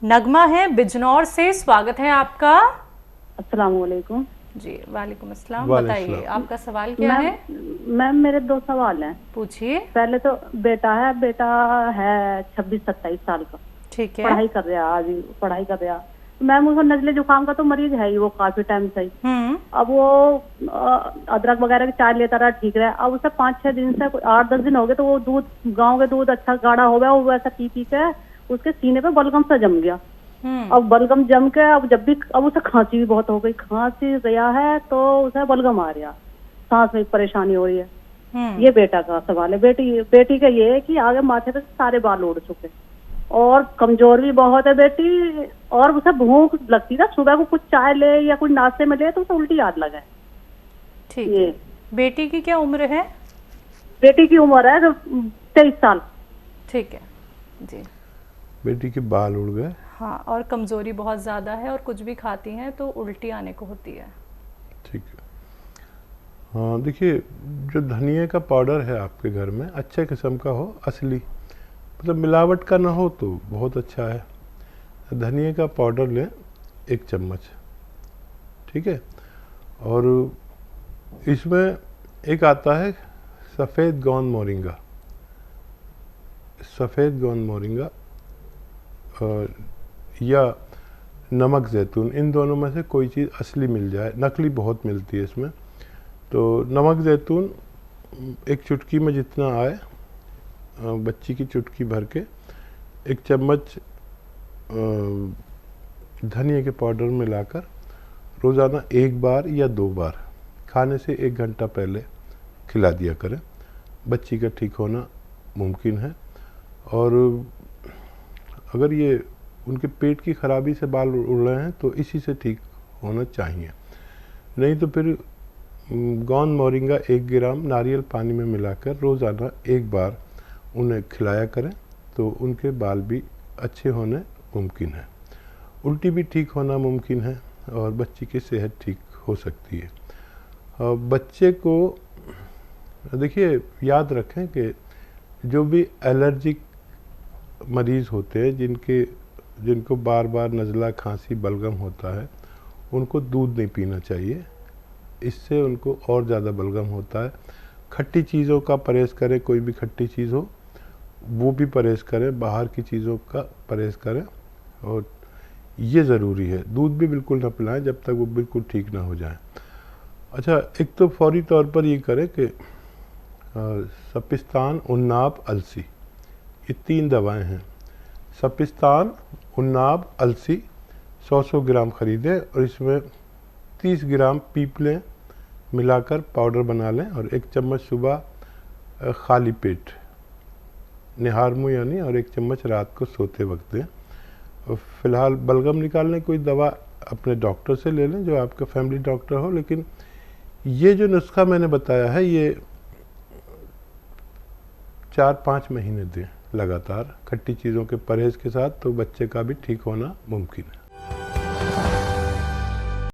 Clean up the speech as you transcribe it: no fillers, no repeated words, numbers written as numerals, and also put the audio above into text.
नगमा है बिजनौर से, स्वागत है आपका। अस्सलाम वालेकुम। जी वालेकुम अस्सलाम। बताइए आपका सवाल क्या है? मैम मेरे दो सवाल हैं। पूछिए। पहले तो बेटा है 26-27 साल का। ठीक है। पढ़ाई कर रहा है, आज पढ़ाई कर रहा। मैम उसको नजले जुकाम का तो मरीज है ही, वो काफी टाइम से ही। अब वो अदरक वगैरह की चाय लेता रहा, ठीक रहा। अब उसे 5-6 दिन से 8-10 दिन हो गए, तो वो दूध, गाँव के दूध अच्छा गाढ़ा हो गया, वो वैसा पी पी के उसके सीने पे बलगम सा जम गया। अब बलगम जम के अब उसे खांसी भी बहुत हो गई, खांसी रहा है तो उसे बलगम आ रहा, सांस में परेशानी हो रही है। ये बेटा का सवाल है। बेटी का ये है कि आगे माथे पे सारे बाल उड़ चुके और कमजोर भी बहुत है बेटी, और उसे भूख लगती था, सुबह को कुछ चाय ले या कुछ नाश्ते में ले तो उसे उल्टी याद लगा है। ठीक है। बेटी की क्या उम्र है? बेटी की उम्र है 23 साल। ठीक है जी। बेटी के बाल उड़ गए। हाँ, और कमजोरी बहुत ज्यादा है, और कुछ भी खाती हैं तो उल्टी आने को होती है। ठीक है। हाँ देखिए, जो धनिया का पाउडर है आपके घर में, अच्छे किस्म का हो, असली, मतलब मिलावट का ना हो तो बहुत अच्छा है। धनिया का पाउडर लें 1 चम्मच, ठीक है। और इसमें एक आता है सफ़ेद गोंद मोरिंगा, सफ़ेद गोंद मोरिंगा या नमक जैतून, इन दोनों में से कोई चीज़ असली मिल जाए, नकली बहुत मिलती है इसमें। तो नमक जैतून 1 चुटकी में जितना आए, बच्ची की चुटकी भर के 1 चम्मच धनिया के पाउडर में मिलाकर रोज़ाना 1 बार या 2 बार खाने से 1 घंटा पहले खिला दिया करें। बच्ची का ठीक होना मुमकिन है। और अगर ये उनके पेट की खराबी से बाल उड़ रहे हैं तो इसी से ठीक होना चाहिए। नहीं तो फिर गोंद मोरिंगा 1 ग्राम नारियल पानी में मिलाकर रोज़ाना 1 बार उन्हें खिलाया करें, तो उनके बाल भी अच्छे होने मुमकिन है, उल्टी भी ठीक होना मुमकिन है, और बच्ची की सेहत ठीक हो सकती है। बच्चे को देखिए, याद रखें कि जो भी एलर्जिक मरीज़ होते हैं, जिनको बार बार नज़ला, खांसी, बलगम होता है, उनको दूध नहीं पीना चाहिए, इससे उनको और ज़्यादा बलगम होता है। खट्टी चीज़ों का परहेज़ करें, कोई भी खट्टी चीज़ हो वो भी परहेज़ करें, बाहर की चीज़ों का परहेज़ करें, और ये ज़रूरी है। दूध भी बिल्कुल ना पिलाएं जब तक वो बिल्कुल ठीक ना हो जाए। अच्छा, एक तो फौरी तौर पर ये करें कि सपिस्तान, उन्नाब, अलसी, ये 3 दवाएं हैं। सपिस्तान, उन्नाब, अलसी 100-100 ग्राम ख़रीदें, और इसमें 30 ग्राम पीपलें मिलाकर पाउडर बना लें, और 1 चम्मच सुबह खाली पेट निहार मुँह यानी, और 1 चम्मच रात को सोते वक्त दें। और फ़िलहाल बलगम निकालने कोई दवा अपने डॉक्टर से ले लें, जो आपका फैमिली डॉक्टर हो। लेकिन ये जो नुस्खा मैंने बताया है, ये 4-5 महीने दें लगातार खट्टी चीज़ों के परहेज़ के साथ, तो बच्चे का भी ठीक होना मुमकिन है।